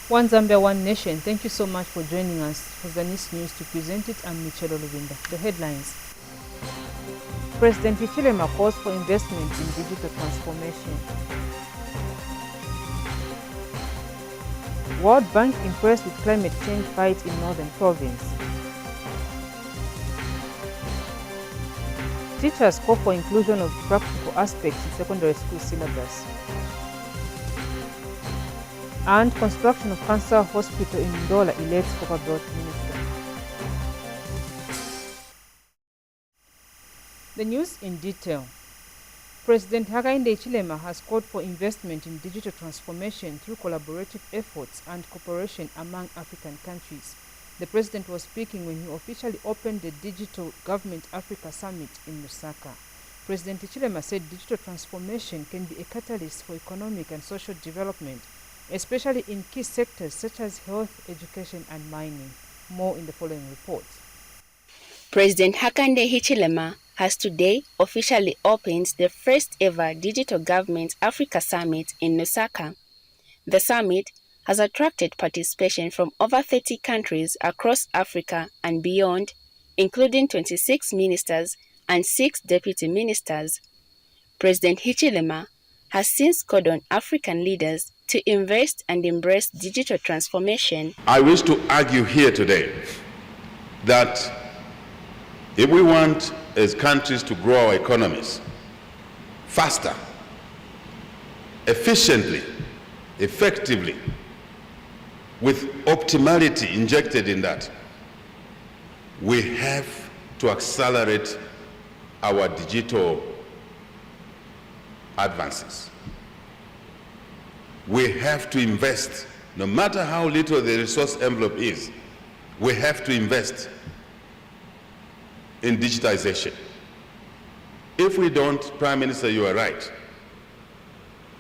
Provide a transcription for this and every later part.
One Zambia, One Nation. Thank you so much for joining us for ZANIS News. To present it, I'm Michelle Oluvinda. The headlines. President Hichilema calls for investment in digital transformation. World Bank impressed with climate change fight in Northern Province. Teachers call for inclusion of practical aspects in secondary school syllabus. And construction of Cancer Hospital in Ndola elects Copper Belt Minister. The news in detail. President Hakainde Hichilema has called for investment in digital transformation through collaborative efforts and cooperation among African countries. The president was speaking when he officially opened the Digital Government Africa Summit in Lusaka. President Hichilema said digital transformation can be a catalyst for economic and social development, especially in key sectors such as health, education, and mining. More in the following report. President Hakainde Hichilema has today officially opened the first ever Digital Government Africa Summit in Lusaka. The summit has attracted participation from over 30 countries across Africa and beyond, including 26 ministers and 6 deputy ministers. President Hichilema has since called on African leaders to invest and embrace digital transformation. I wish to argue here today that if we want as countries to grow our economies faster, efficiently, effectively, with optimality injected in that, we have to accelerate our digital advances. We have to invest, no matter how little the resource envelope is, we have to invest in digitization. If we don't, Prime Minister, you are right.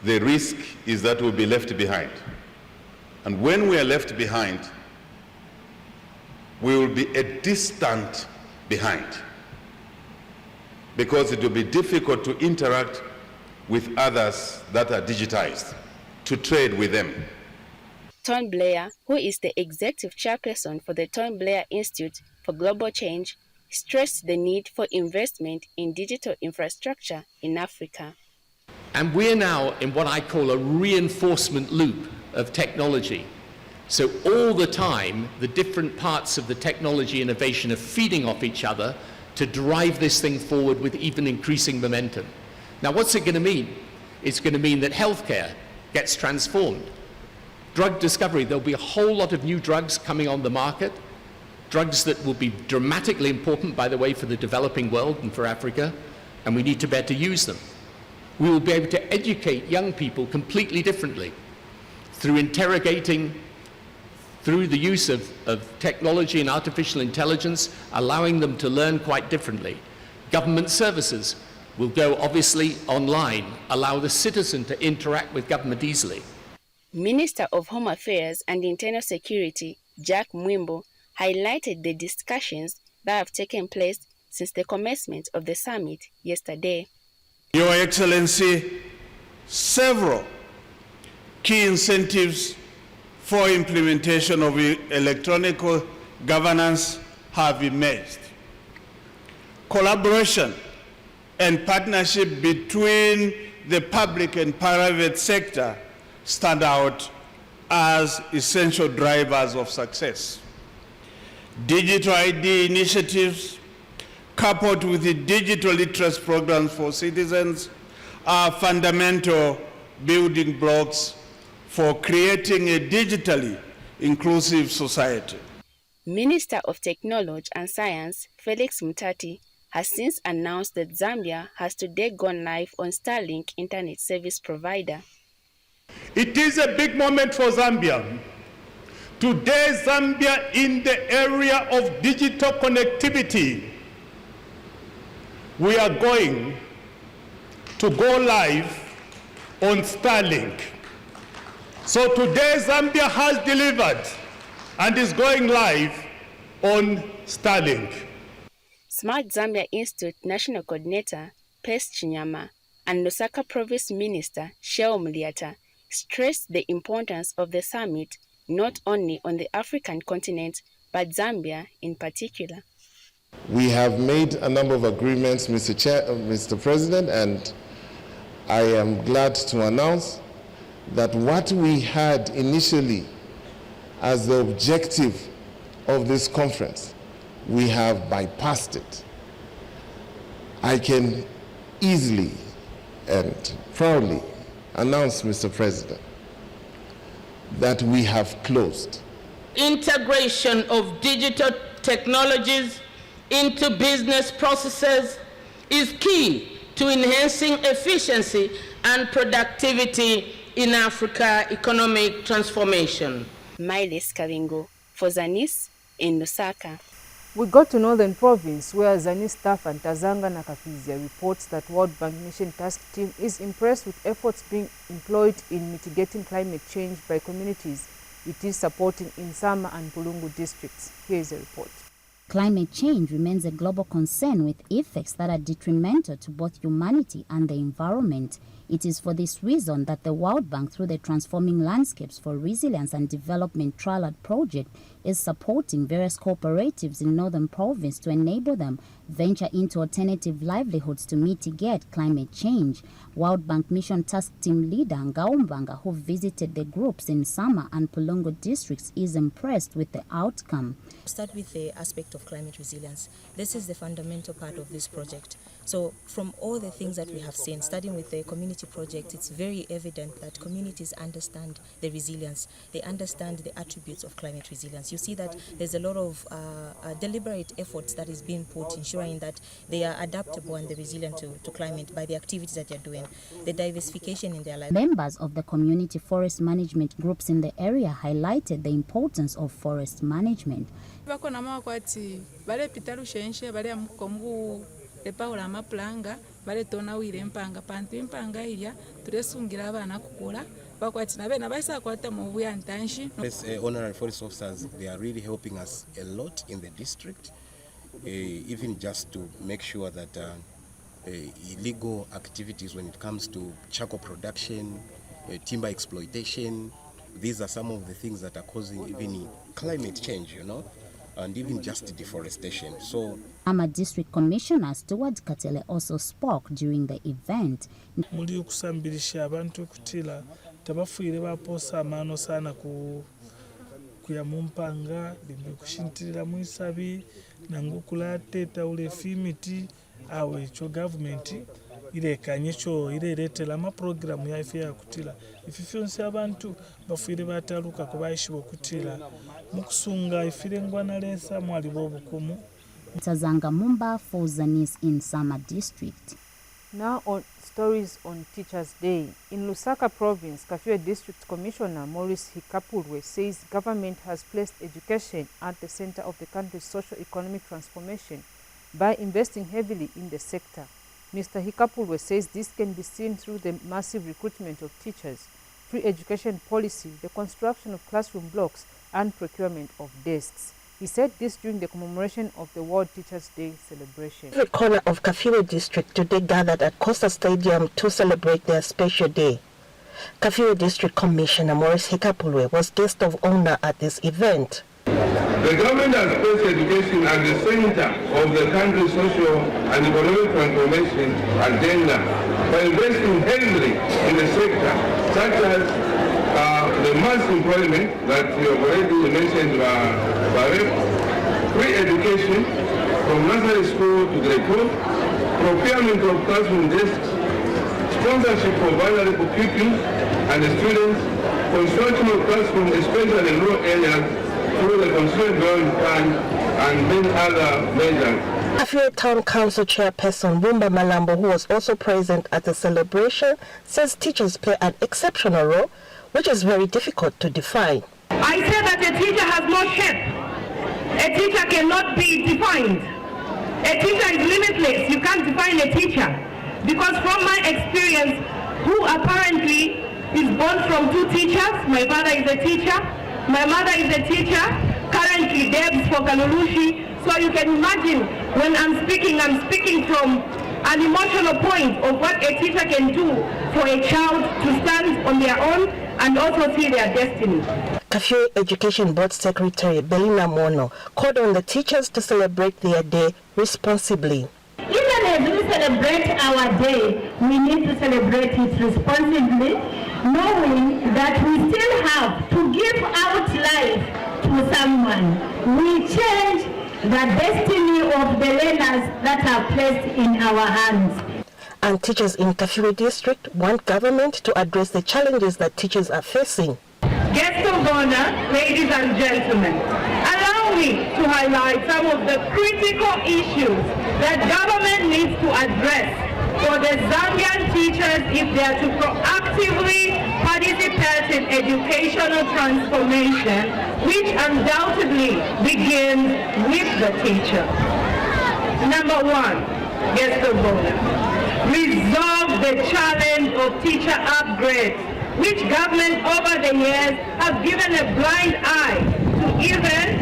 The risk is that we'll be left behind. And when we are left behind, we will be a distant behind, because it will be difficult to interact with others that are digitized, to trade with them. Tony Blair, who is the executive chairperson for the Tony Blair Institute for Global Change, stressed the need for investment in digital infrastructure in Africa. And we're now in what I call a reinforcement loop of technology. So all the time, the different parts of the technology innovation are feeding off each other to drive this thing forward with even increasing momentum. Now, what's it going to mean? It's going to mean that healthcare gets transformed. Drug discovery, there'll be a whole lot of new drugs coming on the market, drugs that will be dramatically important, by the way, for the developing world and for Africa, and we need to better use them. We will be able to educate young people completely differently through interrogating, through the use of technology and artificial intelligence, allowing them to learn quite differently. Government services will go obviously online, allow the citizen to interact with government easily. Minister of Home Affairs and Internal Security, Jack Mwimbo, highlighted the discussions that have taken place since the commencement of the summit yesterday. Your Excellency, several key incentives for implementation of electronic governance have emerged. Collaboration and partnership between the public and private sector stand out as essential drivers of success. Digital ID initiatives, coupled with the digital literacy programs for citizens, are fundamental building blocks for creating a digitally inclusive society. Minister of Technology and Science, Felix Mutati, has since announced that Zambia has today gone live on Starlink internet service provider. It is a big moment for Zambia. Today, Zambia, in the area of digital connectivity, we are going to go live on Starlink. So today, Zambia has delivered and is going live on Starlink. Smart Zambia Institute National Coordinator, Pes Chinyama, and Lusaka Province Minister, Sheo Mliata, stressed the importance of the summit not only on the African continent, but Zambia in particular. We have made a number of agreements, Mr. President, and I am glad to announce that what we had initially as the objective of this conference, we have bypassed it. I can easily and proudly announce, Mr. President, that we have closed. Integration of digital technologies into business processes is key to enhancing efficiency and productivity in Africa economic transformation. Miles Kavingo for ZANIS in Lusaka. We got to Northern Province, where ZANIS staff and Tazanga Nakafizia reports that World Bank Mission Task Team is impressed with efforts being employed in mitigating climate change by communities it is supporting in Sama and Bulungu districts. Here is a report. Climate change remains a global concern with effects that are detrimental to both humanity and the environment. It is for this reason that the World Bank, through the Transforming Landscapes for Resilience and Development Triad project, is supporting various cooperatives in Northern Province to enable them venture into alternative livelihoods to mitigate climate change. World Bank Mission Task Team leader Ngaumbanga, who visited the groups in Sama and Pulungu districts, is impressed with the outcome. Start with the aspect of climate resilience. This is the fundamental part of this project. So from all the things that we have seen, starting with the community project, it's very evident that communities understand the resilience. They understand the attributes of climate resilience. You see that there's a lot of deliberate efforts that is being put, ensuring that they are adaptable and they're resilient to climate by the activities that they're doing, the diversification in their life. Members of the community forest management groups in the area highlighted the importance of forest management. Paula maplanga bale tona wire mpanga pantu impanga iya turesungira abana kukula bakwatina bena baisa kwata mu buyantanshi. As honorary forest officers, they are really helping us a lot in the district, even just to make sure that illegal activities when it comes to charcoal production, timber exploitation, these are some of the things that are causing even climate change, you know, and even just deforestation. So Ama District Commissioner Stuart Katele also spoke during the event. Muli kusambirisha abantu kutila tabafuire baposa amano sana kuya mumpanga limbe kushintirira muisabi nangukulate taule fimiti awe cho government ile kanyecho ile retela ma program ya ifya kutila ififyonse abantu bafuire bataluka kubaishibo kutila mukusunga ifirengwa na lesa mwali bobukumu. Tazanga Mumba for ZANIS in Sama district. Now on stories on Teachers' Day. In Lusaka Province, Kafue District Commissioner Maurice Hikapulwe says government has placed education at the center of the country's socio-economic transformation by investing heavily in the sector. Mr. Hikapulwe says this can be seen through the massive recruitment of teachers, free education policy, the construction of classroom blocks, and procurement of desks. He said this during the commemoration of the World Teachers' Day celebration. Every corner of Kafue district today gathered at Costa Stadium to celebrate their special day. Kafue District Commissioner Maurice Hikapulwe was guest of honor at this event. The government has placed education at the center of the country's social and economic transformation agenda by investing heavily in the sector, such as the mass employment that you have already mentioned, free education from nursery school to grade 12, procurement of classroom desks, sponsorship for vulnerable pupils and the students, construction of classrooms, especially in rural areas, through the Consumer Development Fund and many other measures. Kafue Town Council Chairperson Bumba Malambo, who was also present at the celebration, says teachers play an exceptional role, which is very difficult to define. I say that a teacher has no shape. A teacher cannot be defined. A teacher is limitless. You can't define a teacher. Because from my experience, who apparently is born from two teachers, my father is a teacher, my mother is a teacher, currently Debs for Kalulushi. So you can imagine when I'm speaking from an emotional point of what a teacher can do for a child to stand on their own and also see their destiny. Kafue Education Board Secretary Belina Mono called on the teachers to celebrate their day responsibly. Even as we celebrate our day, we need to celebrate it responsibly, knowing that we still have to give out life to someone. We change the destiny of the learners that are placed in our hands. And teachers in Kafue District want government to address the challenges that teachers are facing. Guests of honor, ladies and gentlemen, allow me to highlight some of the critical issues that government needs to address for the Zambian teachers if they are to proactively participate in educational transformation, which undoubtedly begins with the teacher. Number one, guests of honor, resolve the challenge of teacher upgrades, which government over the years has given a blind eye to, even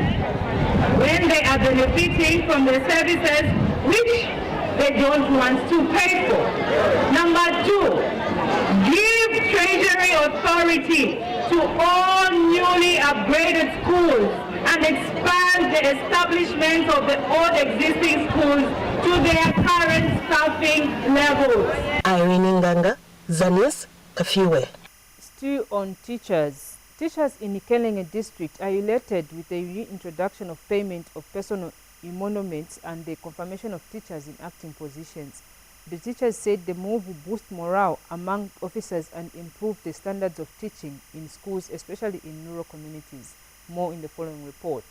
when they are benefiting from the services which they don't want to pay for. Number two, give Treasury authority to all newly upgraded schools and expand the establishment of the old existing schools to their current staffing levels. Irene Nganga, ZANIS, Kafue. Still on teachers. Teachers in Ikelenge district are elated with the reintroduction of payment of personal emoluments and the confirmation of teachers in acting positions. The teachers said the move will boost morale among officers and improve the standards of teaching in schools, especially in rural communities. More in the following report.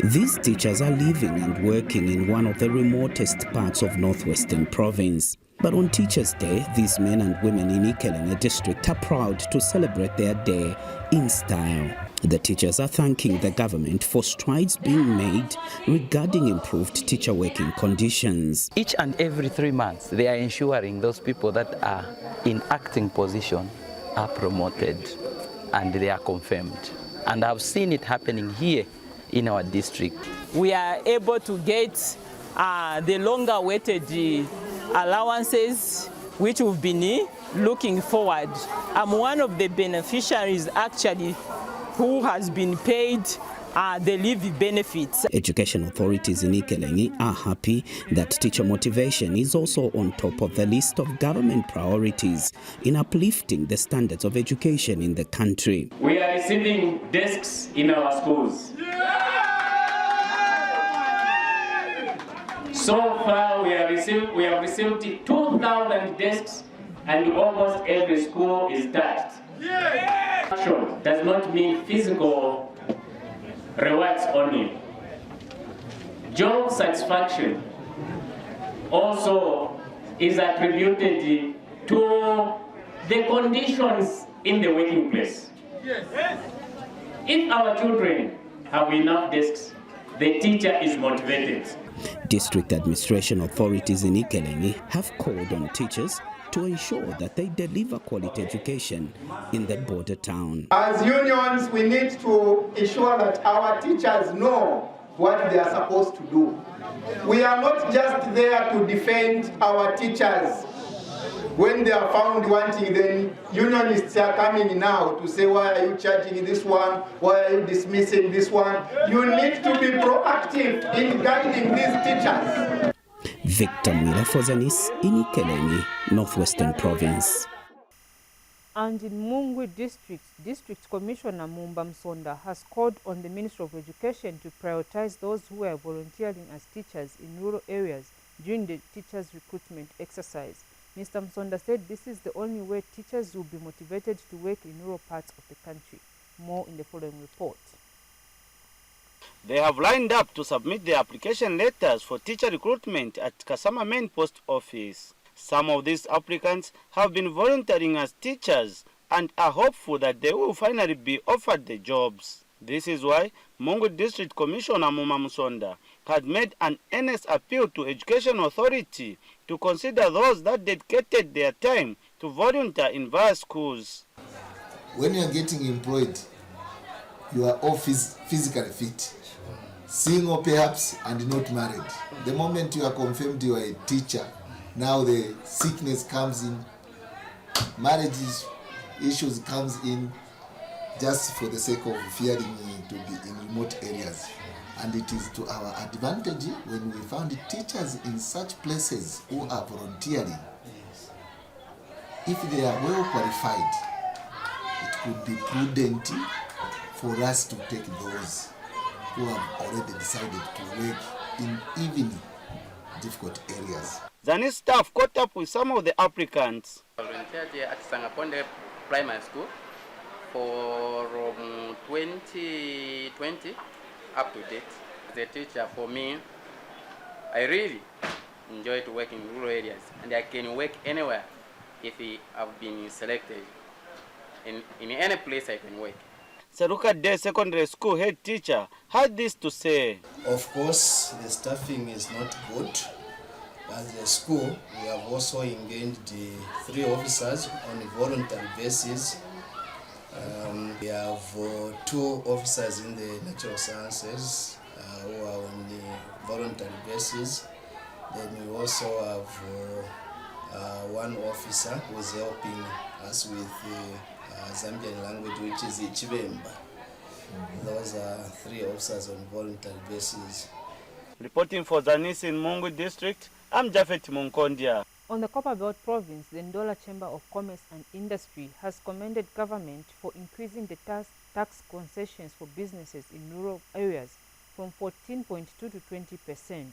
These teachers are living and working in one of the remotest parts of Northwestern Province. But on Teachers' Day, these men and women in Ikelenge district are proud to celebrate their day in style. The teachers are thanking the government for strides being made regarding improved teacher working conditions. Each and every 3 months, they are ensuring those people that are in acting position are promoted and they are confirmed. And I've seen it happening here in our district. We are able to get the longer-awaited allowances which we've been looking forward. I'm one of the beneficiaries actually who has been paid the leave benefits. Education authorities in Ikelenge are happy that teacher motivation is also on top of the list of government priorities in uplifting the standards of education in the country. We are receiving desks in our schools. So far, we have received 2,000 desks, and almost every school is touched. Action does not mean physical rewards only. Job satisfaction also is attributed to the conditions in the working place. If our children have enough desks, the teacher is motivated. District administration authorities in Ikelenge have called on teachers to ensure that they deliver quality education in the border town. As unions, we need to ensure that our teachers know what they are supposed to do. We are not just there to defend our teachers. When they are found wanting, then unionists are coming now to say, why are you charging this one? Why are you dismissing this one? You need to be proactive in guiding these teachers. Victor Miller for ZANIS in Ikelenge, Northwestern Province. And in Mungwi District Commissioner Mumba Msonda has called on the Ministry of Education to prioritize those who are volunteering as teachers in rural areas during the teachers recruitment exercise. Mr. Msonda said this is the only way teachers will be motivated to work in rural parts of the country. More in the following report. They have lined up to submit their application letters for teacher recruitment at Kasama Main Post Office. Some of these applicants have been volunteering as teachers and are hopeful that they will finally be offered the jobs. This is why Mungwi District Commissioner Mumba Msonda had made an earnest appeal to Education Authority to consider those that dedicated their time to volunteer in various schools. When you are getting employed, you are all physically fit, single perhaps and not married. The moment you are confirmed you are a teacher, now the sickness comes in, marriage issues comes in, just for the sake of fearing to be in remote areas. And it is to our advantage when we found teachers in such places who are volunteering. If they are well qualified, it could be prudent for us to take those who have already decided to work in even difficult areas. ZANIS staff caught up with some of the applicants. Volunteered at Sangaponde Primary School for 2020 up to date. As a teacher, for me, I really enjoy to work in rural areas, and I can work anywhere if I've been selected. In any place I can work. Saruka Day Secondary School head teacher had this to say. Of course, the staffing is not good. As a school, we have also engaged 3 officers on a voluntary basis. We have 2 officers in the natural sciences who are on the voluntary basis. Then we also have 1 officer who is helping us with Zambian language, which is Chibemba. Those are 3 officers on voluntary basis. Reporting for ZANIS in Mungu District, I'm Jafet Munkondia. On the Copperbelt province, the Ndola Chamber of Commerce and Industry has commended government for increasing the tax concessions for businesses in rural areas from 14.2 to 20%.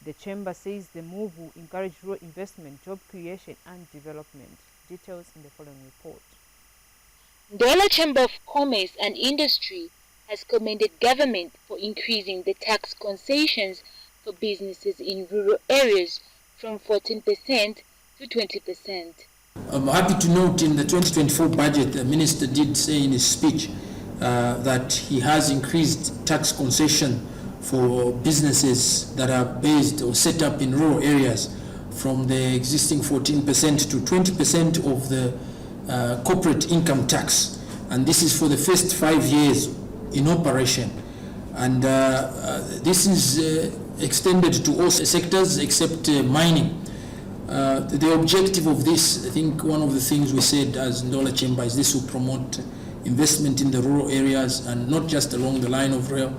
The chamber says the move will encourage rural investment, job creation and development. Details in the following report. Ndola Chamber of Commerce and Industry has commended government for increasing the tax concessions for businesses in rural areas from 14% to 20%. I'm happy to note in the 2024 budget, the minister did say in his speech that he has increased tax concession for businesses that are based or set up in rural areas from the existing 14% to 20% of the corporate income tax. And this is for the first 5 years in operation. And this is extended to all sectors except mining. The objective of this, I think one of the things we said as Ndola Chamber is this will promote investment in the rural areas and not just along the line of rail,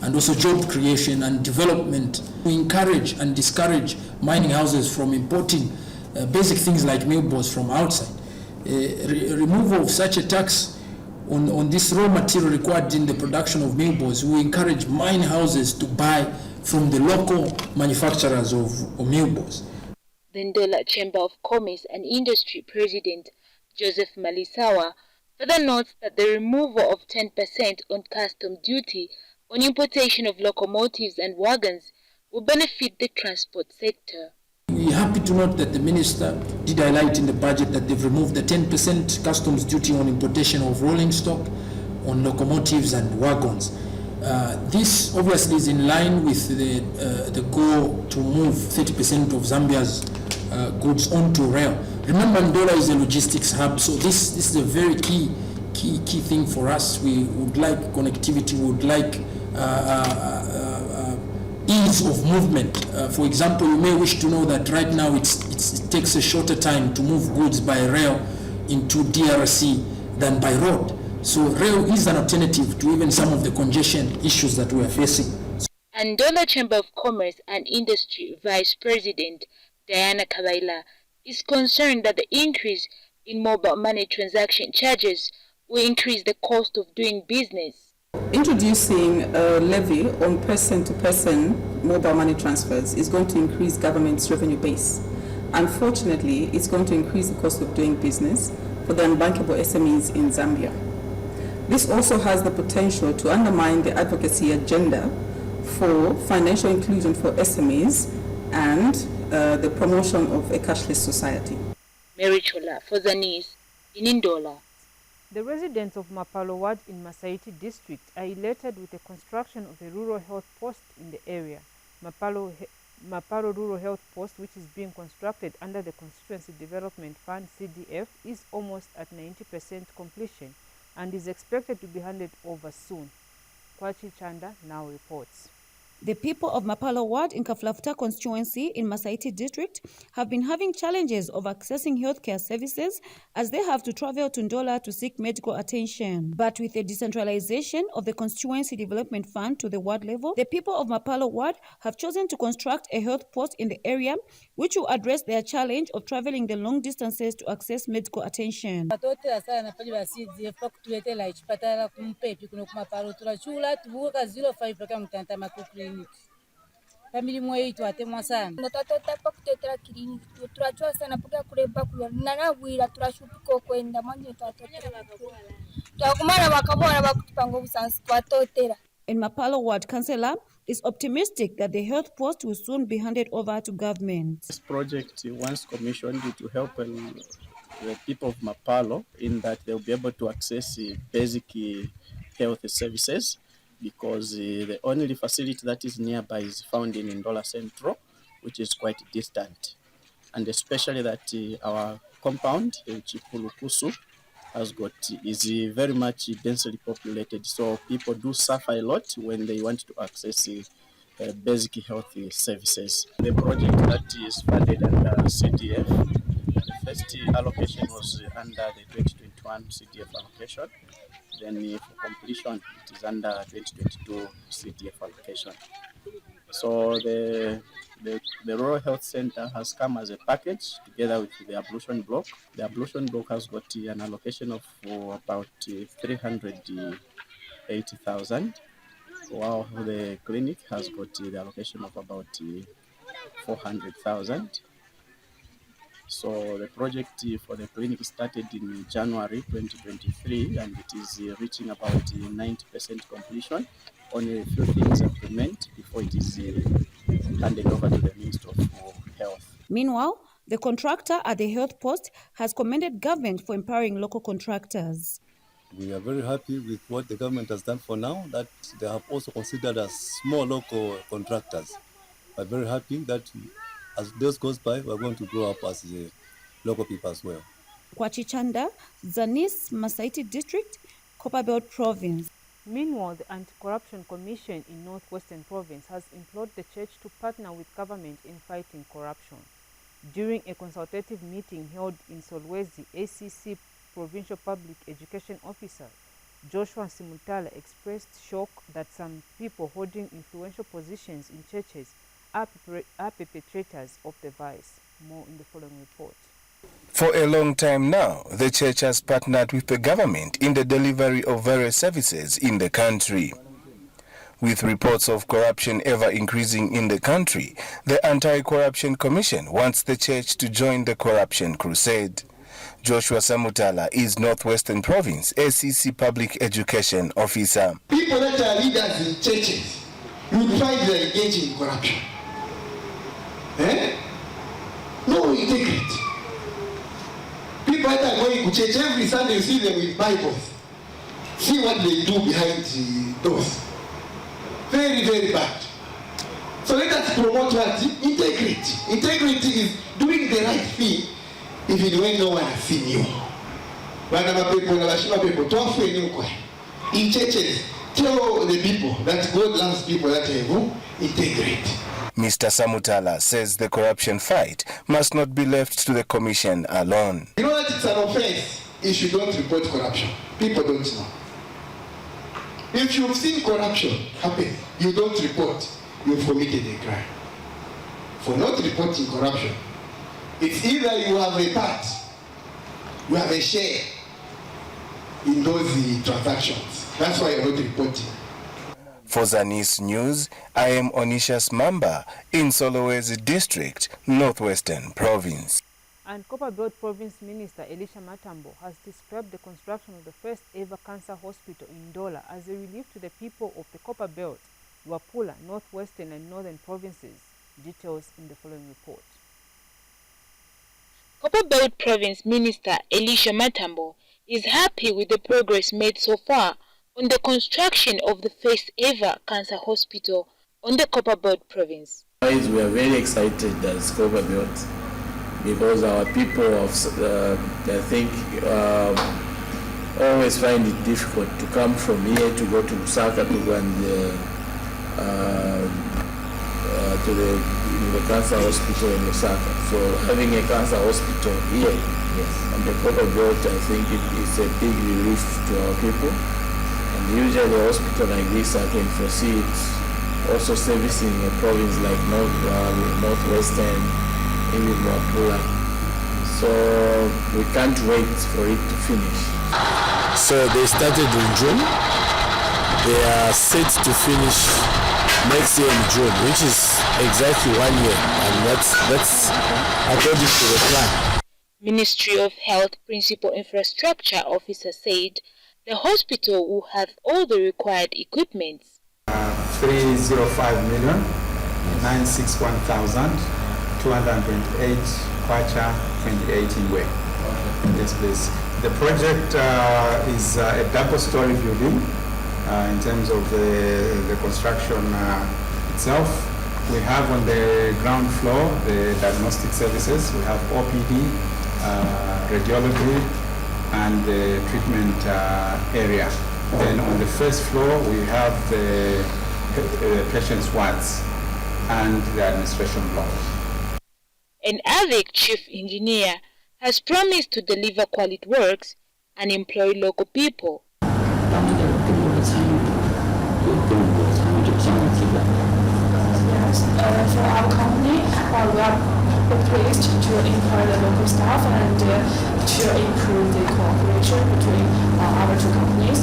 and also job creation and development. We encourage and discourage mining houses from importing basic things like mill boards from outside. Removal of such a tax on this raw material required in the production of mill boards, we encourage mine houses to buy from the local manufacturers of mill boards. The Ndola Chamber of Commerce and Industry President Joseph Malisawa further notes that the removal of 10% on custom duty on importation of locomotives and wagons will benefit the transport sector. We're happy to note that the minister did highlight in the budget that they've removed the 10% customs duty on importation of rolling stock, on locomotives and wagons. This obviously is in line with the goal to move 30% of Zambia's goods onto rail. Remember, Ndola is a logistics hub, so this is a very key thing for us. We would like connectivity, we would like ease of movement. For example, you may wish to know that right now it takes a shorter time to move goods by rail into DRC than by road. So rail is an alternative to even some of the congestion issues that we are facing. And Ndola Chamber of Commerce and Industry Vice President Diana Kabaila is concerned that the increase in mobile money transaction charges will increase the cost of doing business. Introducing a levy on person-to-person mobile money transfers is going to increase government's revenue base. Unfortunately, it's going to increase the cost of doing business for the unbankable SMEs in Zambia. This also has the potential to undermine the advocacy agenda for financial inclusion for SMEs and the promotion of a cashless society. Mary Chola for ZANIS in Ndola. The residents of Mapalo Ward in Masaiti district are elated with the construction of a rural health post in the area. Mapalo Rural Health Post, which is being constructed under the Constituency Development Fund CDF, is almost at 90% completion and is expected to be handed over soon. Kwachi Chanda now reports. The people of Mapalo Ward in Kaflafuta constituency in Masaiti district have been having challenges of accessing healthcare services as they have to travel to Ndola to seek medical attention. But with the decentralization of the constituency development fund to the ward level, the people of Mapalo Ward have chosen to construct a health post in the area which will address their challenge of traveling the long distances to access medical attention. In Mapalo Ward, Councillor is optimistic that the health post will soon be handed over to government. This project, once commissioned, to help the people of Mapalo in that they'll be able to access basic health services, because the only facility that is nearby is found in Ndola Central, which is quite distant. And especially that our compound, Chipulukusu, is very much densely populated, so people do suffer a lot when they want to access basic health services. The project that is funded under CDF, the first allocation was under the 2021 CDF allocation. Then for completion, it is under 2022 CDF allocation. So the Rural Health Center has come as a package together with the ablution block. The ablution block has got an allocation of about 380,000, while the clinic has got the allocation of about 400,000. So the project for the clinic started in January 2023, and it is reaching about 90% completion. Only a few things have remained before it is handed over to the Ministry of Health. Meanwhile, the contractor at the health post has commended government for empowering local contractors. We are very happy with what the government has done for now, that they have also considered us small local contractors. We are very happy that as days goes by, we are going to grow up as the local people as well. Kwachichanda, ZANIS, Masaiti District, Copperbelt Province. Meanwhile, the Anti-Corruption Commission in Northwestern Province has implored the church to partner with government in fighting corruption. During a consultative meeting held in Solwezi, ACC Provincial Public Education Officer Joshua Simutala expressed shock that some people holding influential positions in churches are perpetrators of the vice. More in the following report. For a long time now, the church has partnered with the government in the delivery of various services in the country. With reports of corruption ever increasing in the country, the Anti-Corruption Commission wants the church to join the corruption crusade. Joshua Samutala is Northwestern Province ACC Public Education Officer. People that are leaders in churches, you would find they are engaging in corruption. No integrity. People that are going to church every Sunday, you see them with Bibles. See what they do behind the doors. Very, very bad. So let us promote what? Integrity. Integrity is doing the right thing even when no one has seen you. In churches, tell the people that God loves people that have integrity. Mr. Samutala says the corruption fight must not be left to the commission alone. You know that it's an offense if you don't report corruption. People don't know. If you've seen corruption happen, you don't report, you've committed a crime. For not reporting corruption, it's either you have a part, you have a share in those transactions. That's why you're not reporting. For ZANIS News, I am Onishas Mamba in Solwezi District, Northwestern Province. And Copperbelt Province Minister Elisha Matambo has described the construction of the first ever cancer hospital in Ndola as a relief to the people of the Copperbelt, Wapula, Northwestern and Northern Provinces. Details in the following report. Copperbelt Province Minister Elisha Matambo is happy with the progress made so far on the construction of the first ever cancer hospital on the Copperbelt Province. We are very excited as Copperbelt because our people, I think, always find it difficult to come from here to go to Lusaka to go and to the cancer hospital in Lusaka. So having a cancer hospital here on the Port of Belt, I think it's a big relief to our people. And usually a hospital like this, I can foresee it also servicing a province like Northwestern, even Wapula. So we can't wait for it to finish. So they started in June. They are set to finish next year in June, which is exactly 1 year, and that's according to the plan. Ministry of Health Principal Infrastructure Officer said the hospital will have all the required equipment. 305,961,228 kwacha 28 in way. Yes, please. The project is a double-story building in terms of the construction itself. We have on the ground floor the diagnostic services. We have OPD, radiology, and the treatment area. Then on the first floor we have the patient's wards and the administration block. An AVIC chief engineer has promised to deliver quality works and employ local people. Yes, for our company, we are pleased to employ the local staff and to improve the cooperation between our two countries,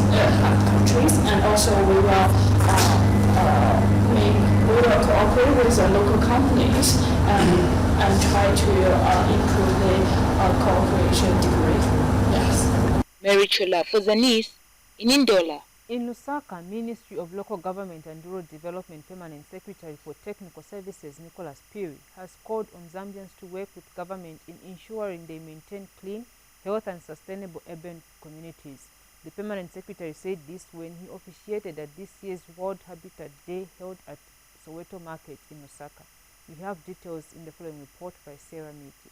and also we will cooperate with the local companies and try to improve the cooperation degree. Yes. Mary Chola for ZANIS in Ndola. In Lusaka, Ministry of Local Government and Rural Development Permanent Secretary for Technical Services Nicholas Piri has called on Zambians to work with government in ensuring they maintain clean, health and sustainable urban communities. The Permanent Secretary said this when he officiated at this year's World Habitat Day held at Soweto Market in Lusaka. We have details in the following report by Sarah Miti.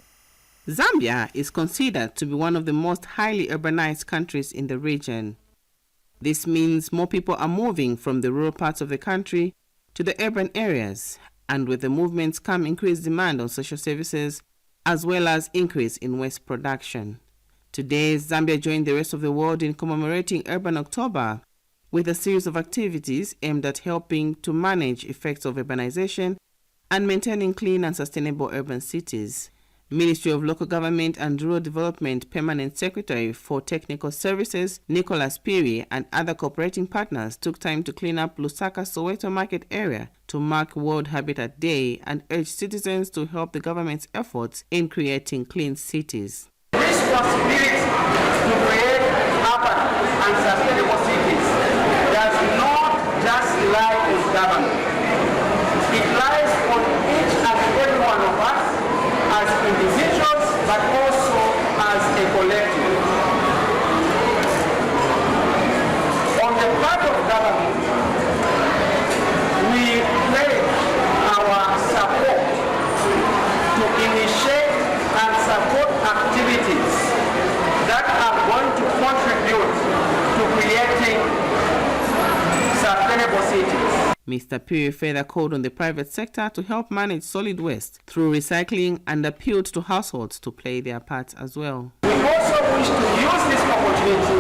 Zambia is considered to be one of the most highly urbanized countries in the region. This means more people are moving from the rural parts of the country to the urban areas, and with the movements come increased demand on social services as well as increase in waste production. Today, Zambia joined the rest of the world in commemorating Urban October with a series of activities aimed at helping to manage effects of urbanization and maintaining clean and sustainable urban cities. Ministry of Local Government and Rural Development Permanent Secretary for Technical Services Nicholas Piri and other cooperating partners took time to clean up Lusaka Soweto Market area to mark World Habitat Day and urged citizens to help the government's efforts in creating clean cities. Responsibility to create urban and sustainable cities does not just lie on government. It lies on each and every one of us as individuals, but also as a collective. On the part of government, we pledge our support to initiate and support activities that are going to contribute to creating sustainable cities. Mr. Piri further called on the private sector to help manage solid waste through recycling and appealed to households to play their part as well. We also wish to use this opportunity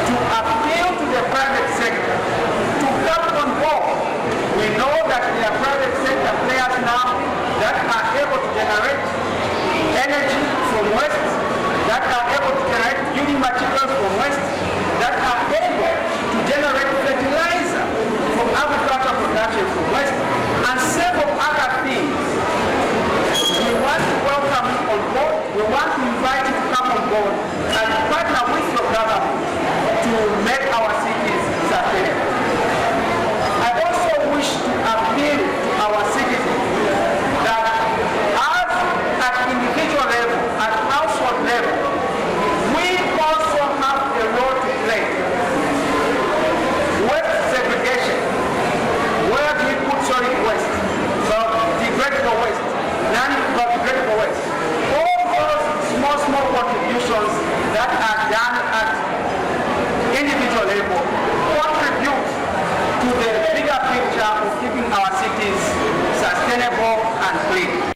to appeal to the private sector to come on board. We know that there are private sector players now that are able to generate energy from waste, that are able to generate building materials from waste, that are able to generate fertilizer from agricultural production from waste, and several other things. We want to welcome you on board. We want to invite you to come on board and partner with your government to make our cities sustainable. I also wish to appeal to our citizens that as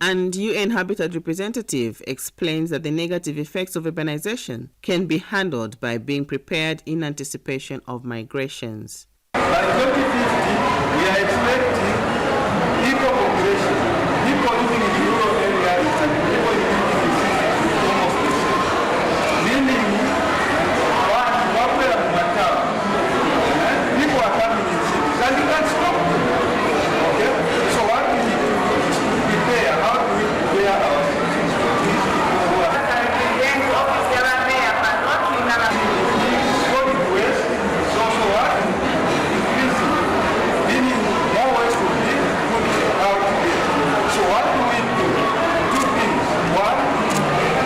And UN Habitat representative explains that the negative effects of urbanization can be handled by being prepared in anticipation of migrations. By 2050, we are expecting equal population, people living in rural areas and people living in cities almost the same. Meaning, people are coming in cities and you can't stop them. Okay? So what we need to do is to prepare. How do we prepare our cities for these people who are solid waste is also what? Increasing. Meaning more waste will be put out there. So what do we do? Two things. One,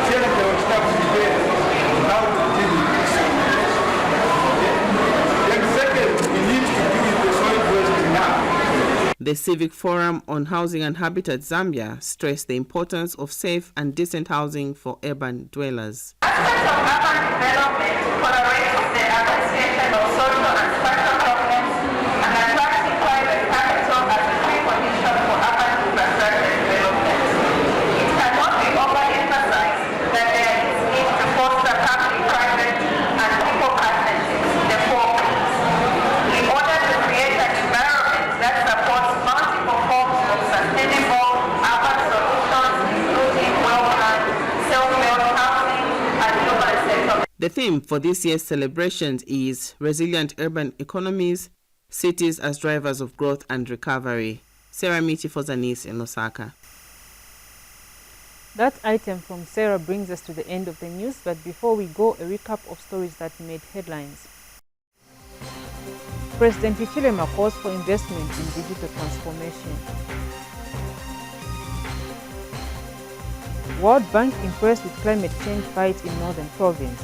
tell our staff prepare how to deal with this. Then second, we need to deal with the solid waste now. The Civic Forum on Housing and Habitat Zambia stressed the importance of safe and decent housing for urban dwellers. The theme for this year's celebrations is Resilient Urban Economies, Cities as Drivers of Growth and Recovery. Sarah Miti for ZANIS in Osaka. That item from Sarah brings us to the end of the news, but before we go, a recap of stories that made headlines. President Hichilema calls for investment in digital transformation. World Bank impressed with climate change fight in Northern Province.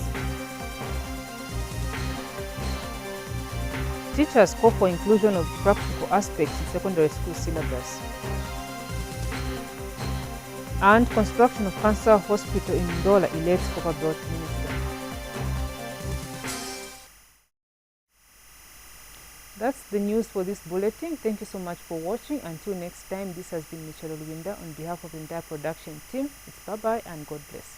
Teachers call for inclusion of practical aspects in secondary school syllabus. And construction of cancer hospital in Ndola elects Copperbelt Minister. That's the news for this bulletin. Thank you so much for watching. Until next time, this has been Michelle Olwinda on behalf of the entire production team. It's bye-bye and God bless.